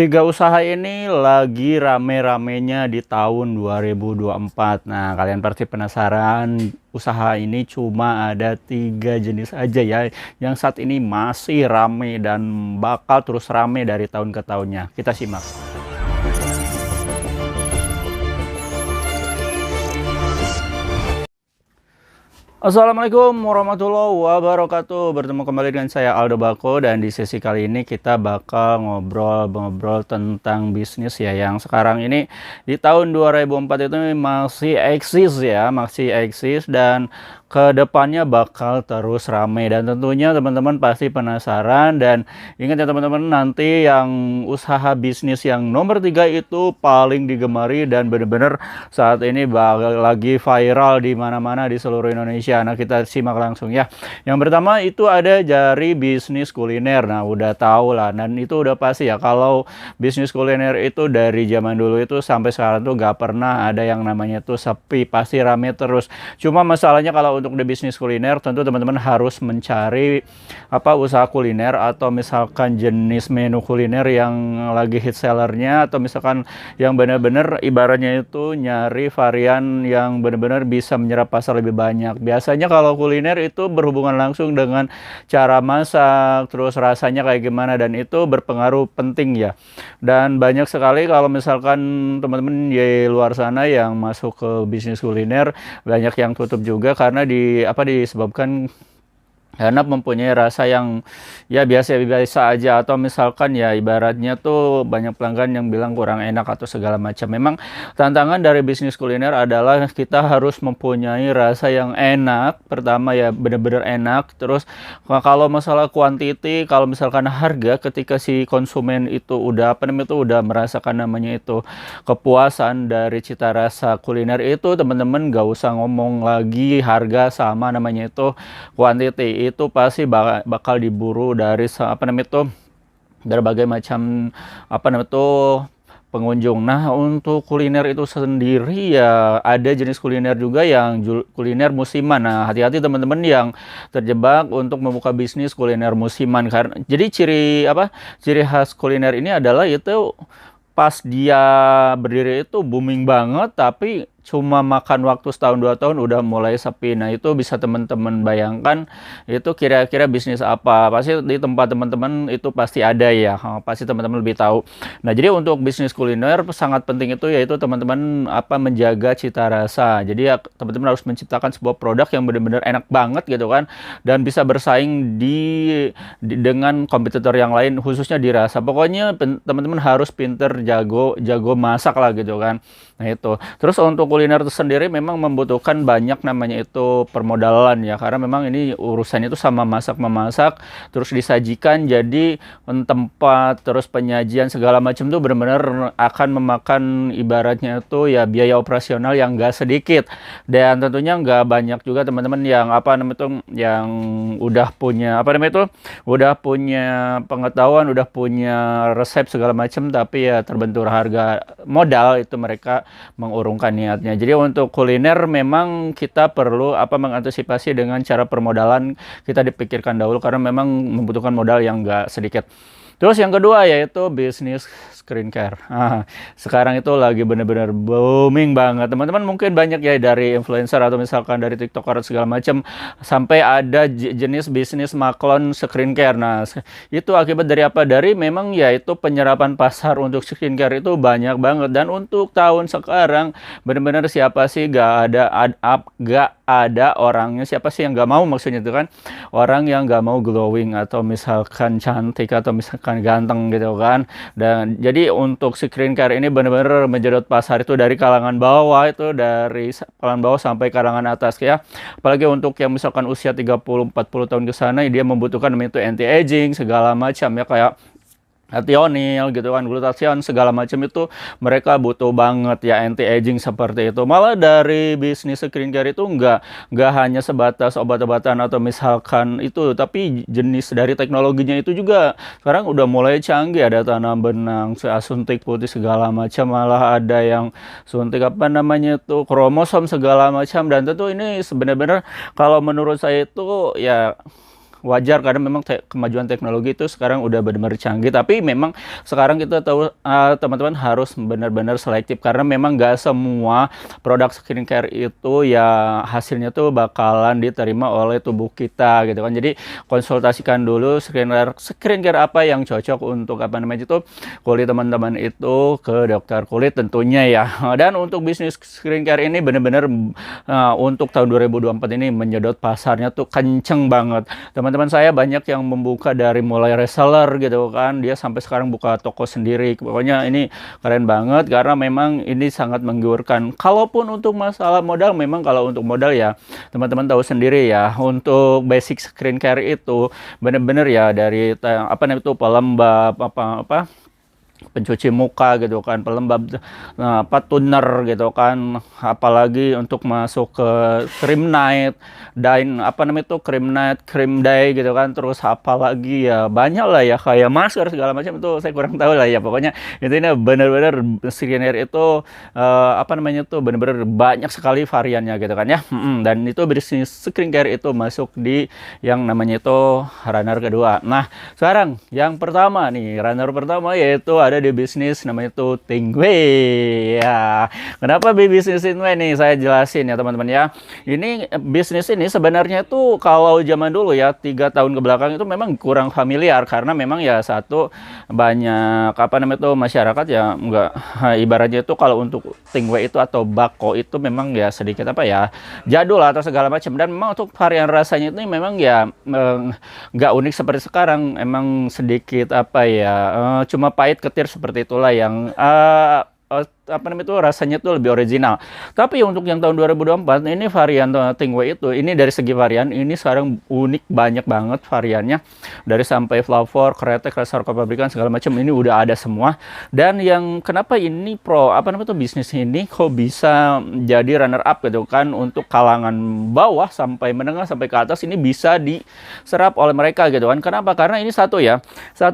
Tiga usaha ini lagi rame-ramenya di tahun 2024. Nah, kalian pasti penasaran, usaha ini cuma ada tiga jenis aja ya, yang saat ini masih rame dan bakal terus rame dari tahun ke tahunnya. Kita simak. Assalamualaikum warahmatullahi wabarakatuh. Bertemu kembali dengan saya Aldo Bako, dan di sesi kali ini kita bakal ngobrol-ngobrol tentang bisnis ya, yang sekarang ini di tahun 2004 itu masih eksis ya, masih eksis dan kedepannya bakal terus rame. Dan tentunya teman-teman pasti penasaran, dan ingat ya teman-teman, nanti yang usaha bisnis yang nomor 3 itu paling digemari dan benar-benar saat ini lagi viral di mana-mana di seluruh Indonesia. Nah, kita simak langsung ya. Yang pertama itu ada dari bisnis kuliner. Nah, udah tahu lah, dan itu udah pasti ya, kalau bisnis kuliner itu dari zaman dulu itu sampai sekarang tuh gak pernah ada yang namanya tuh sepi, pasti rame terus. Cuma masalahnya kalau untuk di bisnis kuliner, tentu teman-teman harus mencari usaha kuliner atau misalkan jenis menu kuliner yang lagi hit sellernya, atau misalkan yang benar-benar ibaratnya itu nyari varian yang benar-benar bisa menyerap pasar lebih banyak. Biasanya kalau kuliner itu berhubungan langsung dengan cara masak, terus rasanya kayak gimana, dan itu berpengaruh penting ya. Dan banyak sekali kalau misalkan teman-teman di luar sana yang masuk ke bisnis kuliner, banyak yang tutup juga karena disebabkan karena mempunyai rasa yang ya biasa-biasa aja, atau misalkan ya ibaratnya tuh banyak pelanggan yang bilang kurang enak atau segala macam. Memang tantangan dari bisnis kuliner adalah kita harus mempunyai rasa yang enak. Pertama ya benar-benar enak. Terus kalau masalah kuantiti, kalau misalkan harga, ketika si konsumen itu udah udah merasakan namanya itu kepuasan dari cita rasa kuliner itu, teman-teman gak usah ngomong lagi harga sama namanya itu kuantiti, itu pasti bakal diburu dari berbagai macam pengunjung. Nah, untuk kuliner itu sendiri ya ada jenis kuliner juga yang kuliner musiman. Nah, hati-hati teman-teman yang terjebak untuk membuka bisnis kuliner musiman, karena jadi ciri khas kuliner ini adalah itu pas dia berdiri itu booming banget, tapi cuma makan waktu setahun 2 tahun udah mulai sepi. Nah, itu bisa teman-teman bayangkan itu kira-kira bisnis apa. Pasti di tempat teman-teman itu pasti ada ya, pasti teman-teman lebih tahu. Nah, jadi untuk bisnis kuliner sangat penting itu yaitu teman-teman menjaga cita rasa. Jadi ya teman-teman harus menciptakan sebuah produk yang benar-benar enak banget gitu kan, dan bisa bersaing dengan kompetitor yang lain, khususnya di rasa. Pokoknya teman-teman harus pinter, jago masak lah gitu kan. Nah, itu. Terus untuk kuliner itu sendiri memang membutuhkan banyak namanya itu permodalan ya, karena memang ini urusannya itu sama masak-memasak, terus disajikan, jadi tempat, terus penyajian segala macam tuh benar-benar akan memakan ibaratnya itu ya biaya operasional yang gak sedikit. Dan tentunya nggak banyak juga teman-teman yang yang udah punya udah punya pengetahuan, udah punya resep segala macam, tapi ya terbentur harga modal, itu mereka mengurungkan niatnya. Jadi untuk kuliner memang kita perlu mengantisipasi dengan cara permodalan, kita dipikirkan dahulu karena memang membutuhkan modal yang enggak sedikit. Terus yang kedua yaitu bisnis skincare. Sekarang itu lagi benar-benar booming banget. Teman-teman mungkin banyak ya dari influencer atau misalkan dari TikToker segala macam, sampai ada jenis bisnis maklon skincare. Nah, itu akibat dari apa? Dari memang yaitu penyerapan pasar untuk skincare itu banyak banget. Dan untuk tahun sekarang benar-benar siapa sih gak ada orangnya, siapa sih yang gak mau, maksudnya itu kan orang yang gak mau glowing atau misalkan cantik atau misalkan ganteng gitu kan. Dan jadi untuk skincare ini benar-benar menjedot pasar itu dari kalangan bawah, itu dari kalangan bawah sampai kalangan atas ya. Apalagi untuk yang misalkan usia 30-40 tahun ke sana, dia membutuhkan itu anti aging segala macam ya, kayak Ationil gitu kan, glutathione segala macam, itu mereka butuh banget ya anti aging seperti itu. Malah dari bisnis skincare itu nggak hanya sebatas obat-obatan atau misalkan itu, tapi jenis dari teknologinya itu juga sekarang udah mulai canggih. Ada tanam benang, suntik putih segala macam, malah ada yang suntik kromosom segala macam. Dan tentu ini sebenarnya kalau menurut saya itu ya wajar karena memang kemajuan teknologi itu sekarang udah benar-benar canggih. Tapi memang sekarang kita tahu teman-teman harus benar-benar selektif karena memang nggak semua produk skincare itu ya hasilnya tuh bakalan diterima oleh tubuh kita gitu kan. Jadi konsultasikan dulu skincare apa yang cocok untuk apa namanya itu kulit teman-teman itu ke dokter kulit tentunya ya. Dan untuk bisnis skincare ini benar-benar untuk tahun 2024 ini menyedot pasarnya tuh kenceng banget. Teman-teman saya banyak yang membuka dari mulai reseller gitu kan, dia sampai sekarang buka toko sendiri. Pokoknya ini keren banget karena memang ini sangat menggiurkan. Kalaupun untuk masalah modal, memang kalau untuk modal ya teman-teman tahu sendiri ya, untuk basic skincare itu bener-bener ya dari apa namanya itu pelembab apa pencuci muka gitu kan, pelembab toner gitu kan, apalagi untuk masuk ke cream night, dye apa namanya itu cream night, cream dye gitu kan, terus apalagi ya banyak lah ya kayak masker segala macam itu saya kurang tahu lah ya. Pokoknya intinya bener-bener skincare itu apa namanya tuh bener-bener banyak sekali variannya gitu kan ya. Dan itu bisnis skincare itu masuk di yang namanya itu runner kedua. Nah sekarang yang pertama nih, runner pertama yaitu ada di bisnis namanya itu Tingwei ya. Kenapa bisnis Tingwei nih saya jelasin ya teman-teman ya. Ini bisnis ini sebenarnya itu kalau zaman dulu ya 3 tahun ke belakang itu memang kurang familiar karena memang ya satu banyak apa namanya itu masyarakat ya enggak ibaratnya itu kalau untuk Tingwei itu atau bako itu memang ya sedikit apa ya jadul atau segala macam, dan memang untuk varian rasanya itu memang ya nggak unik seperti sekarang, emang sedikit apa ya cuma pahit ketir seperti itulah yang apa namanya itu rasanya tuh lebih original. Tapi untuk yang tahun 2024 ini varian Tingwei itu ini dari segi varian ini sekarang unik banyak banget variannya, dari sampai flavor, kretek, rasa pabrikan segala macam ini udah ada semua. Dan yang kenapa ini apa namanya itu bisnis ini kok bisa jadi runner up gitu kan, untuk kalangan bawah sampai menengah sampai ke atas ini bisa diserap oleh mereka gitu kan. Kenapa? Karena ini satu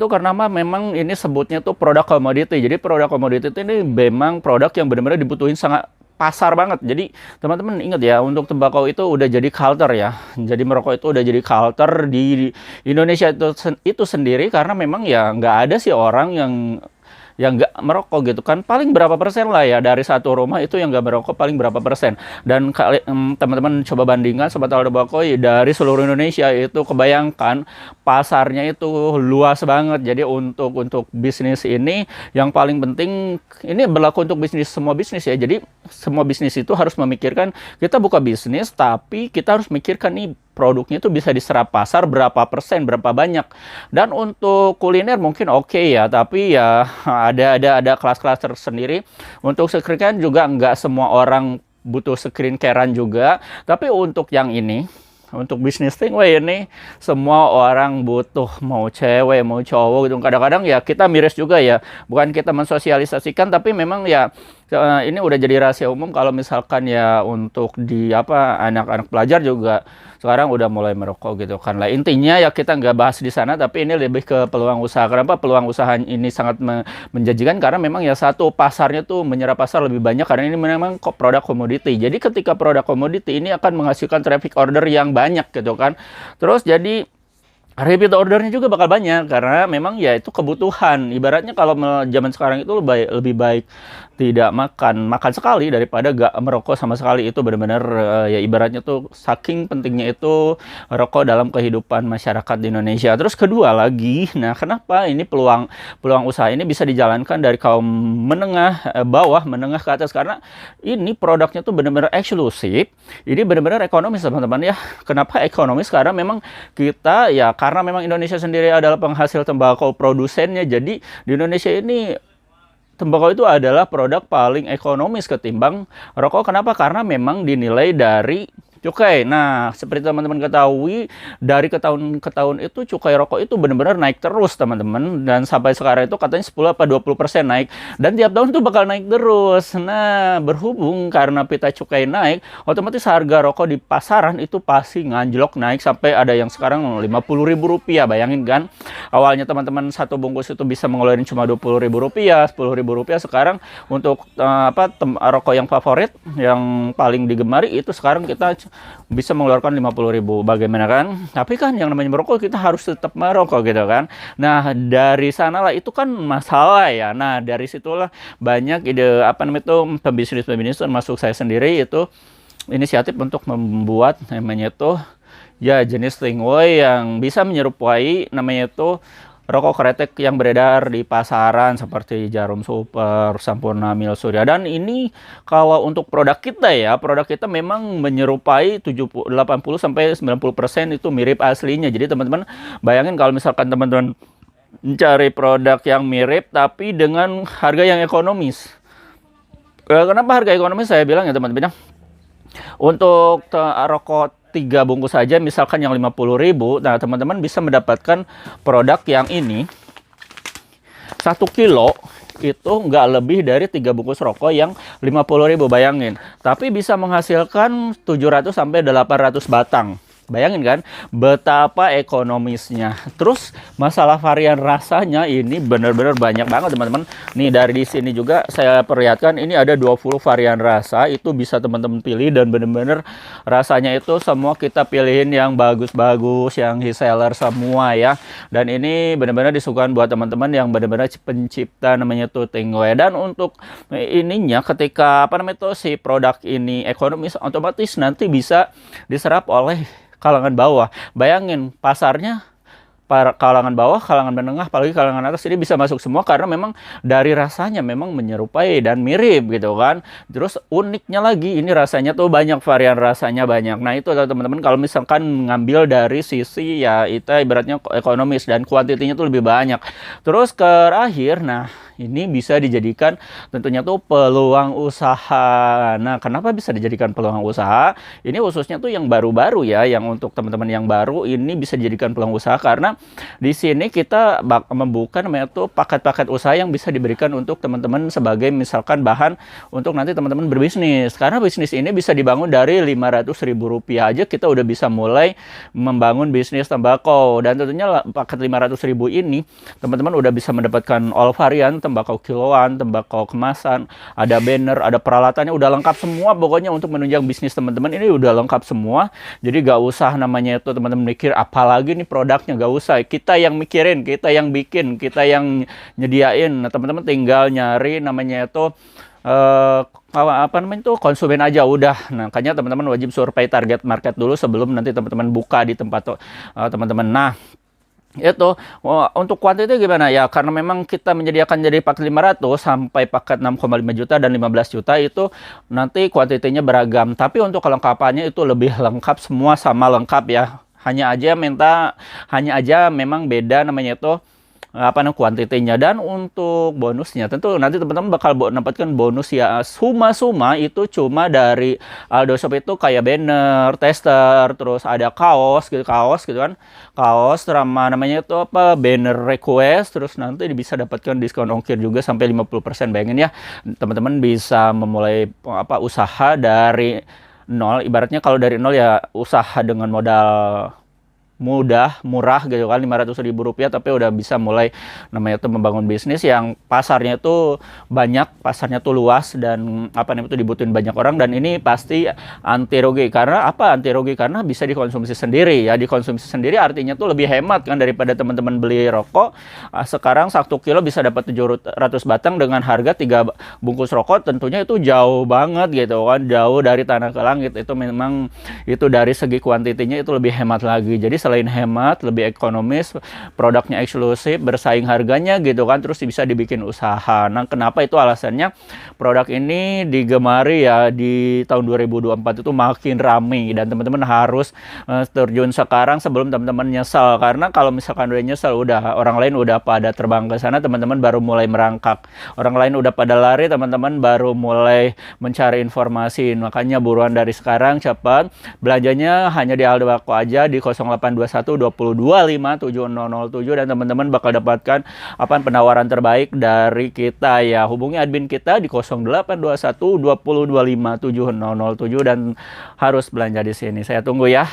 karena memang ini sebutnya tuh produk komoditi. Jadi produk komoditi ini memang produk yang benar-benar dibutuhin sangat pasar banget. Jadi teman-teman ingat ya, untuk tembakau itu udah jadi culture ya. Jadi merokok itu udah jadi culture di Indonesia itu sendiri karena memang ya nggak ada sih orang yang nggak merokok gitu kan. Paling berapa persen lah ya dari satu rumah itu yang nggak merokok, paling berapa persen. Dan teman-teman coba bandingkan Sobat Aldo Bako dari seluruh Indonesia itu, kebayangkan pasarnya itu luas banget. Jadi untuk bisnis ini yang paling penting, ini berlaku untuk bisnis, semua bisnis ya. Jadi semua bisnis itu harus memikirkan, kita buka bisnis tapi kita harus mikirkan nih produknya itu bisa diserap pasar berapa persen, berapa banyak. Dan untuk kuliner mungkin oke ya, tapi ya ada kelas-kelas tersendiri. Untuk skincare juga nggak semua orang butuh skincare-an juga. Tapi untuk yang ini, untuk bisnis Tingwei ini semua orang butuh, mau cewek mau cowok gitu. Kadang-kadang ya kita miris juga ya, bukan kita mensosialisasikan tapi memang ya ini udah jadi rahasia umum kalau misalkan ya untuk di apa anak-anak pelajar juga sekarang udah mulai merokok gitu kan lah. Intinya ya kita nggak bahas di sana, tapi ini lebih ke peluang usaha. Kenapa peluang usaha ini sangat menjanjikan? Karena memang ya satu, pasarnya tuh menyerap pasar lebih banyak karena ini memang produk komoditi. Jadi ketika produk komoditi ini akan menghasilkan traffic order yang banyak gitu kan. Terus jadi repeat ordernya juga bakal banyak karena memang ya itu kebutuhan. Ibaratnya kalau zaman sekarang itu lebih baik tidak makan sekali daripada gak merokok sama sekali. Itu benar-benar ya ibaratnya tuh saking pentingnya itu rokok dalam kehidupan masyarakat di Indonesia. Terus kedua lagi, nah kenapa ini peluang usaha ini bisa dijalankan dari kaum menengah bawah, menengah ke atas, karena ini produknya tuh benar-benar eksklusif. Ini benar-benar ekonomis teman-teman ya. Kenapa ekonomis? Karena memang kita ya karena memang Indonesia sendiri adalah penghasil tembakau produsennya. Jadi di Indonesia ini tembakau itu adalah produk paling ekonomis ketimbang rokok. Kenapa? Karena memang dinilai dari cukai. Nah, seperti teman-teman ketahui, dari ke tahun itu cukai rokok itu benar-benar naik terus, teman-teman. Dan sampai sekarang itu katanya 10 apa 20% naik. Dan tiap tahun itu bakal naik terus. Nah, berhubung karena pita cukai naik, otomatis harga rokok di pasaran itu pasti nganjlok naik sampai ada yang sekarang Rp50.000. Bayangin kan, awalnya teman-teman satu bungkus itu bisa mengeluarkan cuma Rp20.000, Rp10.000. Sekarang untuk rokok yang favorit, yang paling digemari itu sekarang kita bisa mengeluarkan 50.000. Bagaimana kan? Tapi kan yang namanya merokok kita harus tetap merokok gitu kan. Nah, dari sanalah itu kan masalah ya. Nah, dari situlah banyak ide apa namanya itu pembisnis-pembisnis termasuk saya sendiri itu inisiatif untuk membuat namanya itu ya jenis Stingway yang bisa menyerupai namanya itu rokok kretek yang beredar di pasaran seperti Jarum Super, Sampurna, Mil Surya. Dan ini kalau untuk produk kita ya, produk kita memang menyerupai 80 sampai 90% itu mirip aslinya. Jadi teman-teman bayangin kalau misalkan teman-teman mencari produk yang mirip tapi dengan harga yang ekonomis. Kenapa harga ekonomis saya bilang ya teman-teman? Untuk rokok 3 bungkus saja misalkan yang 50.000, nah teman-teman bisa mendapatkan produk yang ini 1 kilo itu nggak lebih dari 3 bungkus rokok yang 50.000, bayangin. Tapi bisa menghasilkan 700 sampai 800 batang. Bayangin kan betapa ekonomisnya. Terus masalah varian rasanya ini benar-benar banyak banget teman-teman. Nih dari di sini juga saya perlihatkan ini ada 20 varian rasa. Itu bisa teman-teman pilih dan benar-benar rasanya itu semua kita pilihin yang bagus-bagus, yang high seller semua ya. Dan ini benar-benar disukakan buat teman-teman yang benar-benar pencipta namanya tuh Stingway. Dan untuk ininya ketika apa namanya tuh si produk ini ekonomis, otomatis nanti bisa diserap oleh kalangan bawah. Bayangin pasarnya para kalangan bawah, kalangan menengah, apalagi kalangan atas ini bisa masuk semua karena memang dari rasanya memang menyerupai dan mirip gitu kan. Terus uniknya lagi ini rasanya tuh banyak, varian rasanya banyak. Nah itu teman-teman kalau misalkan ngambil dari sisi ya itu ibaratnya ekonomis dan kuantitinya tuh lebih banyak. Terus terakhir, nah ini bisa dijadikan tentunya tuh peluang usaha. Nah, kenapa bisa dijadikan peluang usaha? Ini khususnya tuh yang baru-baru ya, yang untuk teman-teman yang baru ini bisa dijadikan peluang usaha karena di sini kita membuka namanya tuh paket-paket usaha yang bisa diberikan untuk teman-teman sebagai misalkan bahan untuk nanti teman-teman berbisnis. Karena bisnis ini bisa dibangun dari Rp500.000 aja kita udah bisa mulai membangun bisnis tembakau. Dan tentunya paket Rp500.000 ini teman-teman udah bisa mendapatkan all varian tembakau kiloan, tembakau kemasan, ada banner, ada peralatannya, udah lengkap semua pokoknya untuk menunjang bisnis teman-teman ini udah lengkap semua. Jadi gak usah namanya itu teman-teman mikir apalagi nih produknya, gak usah. Kita yang mikirin, kita yang bikin, kita yang nyediain. Nah, teman-teman tinggal nyari namanya itu apa namanya itu konsumen aja udah. Nah, makanya teman-teman wajib survei target market dulu sebelum nanti teman-teman buka di tempat teman-teman. Nah, itu untuk kuantitas gimana ya, karena memang kita menyediakan dari paket 500 sampai paket 6,5 juta dan 15 juta itu nanti kuantitinya beragam, tapi untuk kelengkapannya itu lebih lengkap, semua sama lengkap ya, hanya aja memang beda namanya itu apa namanya kuantitinya. Dan untuk bonusnya tentu nanti teman-teman bakal dapatkan bonus ya, suma itu cuma dari Aldo Shop itu kayak banner, tester, terus ada kaos gitu kan, kaos sama namanya itu apa banner request, terus nanti bisa dapatkan diskon ongkir juga sampai 50%. Bayangin ya teman-teman bisa memulai apa usaha dari nol, ibaratnya kalau dari nol ya usaha dengan modal murah gitu kan, Rp500.000, tapi udah bisa mulai namanya tuh membangun bisnis yang pasarnya itu banyak, pasarnya tuh luas dan apa namanya itu dibutuhin banyak orang. Dan ini pasti anti rugi. Karena apa anti rugi? Karena bisa dikonsumsi sendiri ya, dikonsumsi sendiri artinya tuh lebih hemat kan daripada teman-teman beli rokok. Sekarang 1 kilo bisa dapat 700 batang dengan harga 3 bungkus rokok, tentunya itu jauh banget gitu kan, jauh dari tanah ke langit. Itu memang itu dari segi kuantitinya itu lebih hemat lagi. Jadi selain hemat, lebih ekonomis, produknya eksklusif, bersaing harganya gitu kan, terus bisa dibikin usaha. Nah, kenapa itu alasannya produk ini digemari ya di tahun 2024 itu makin rame, dan teman-teman harus terjun sekarang sebelum teman-teman nyesal. Karena kalau misalkan udah nyesal, udah orang lain udah pada terbang ke sana, teman-teman baru mulai merangkak. Orang lain udah pada lari, teman-teman baru mulai mencari informasi. Makanya buruan dari sekarang, cepat belanjanya hanya di Aldo Bako aja di 0821 2025 7007, dan teman-teman bakal dapatkan apa penawaran terbaik dari kita ya. Hubungi admin kita di 0821 2025 7007 dan harus belanja di sini. Saya tunggu ya.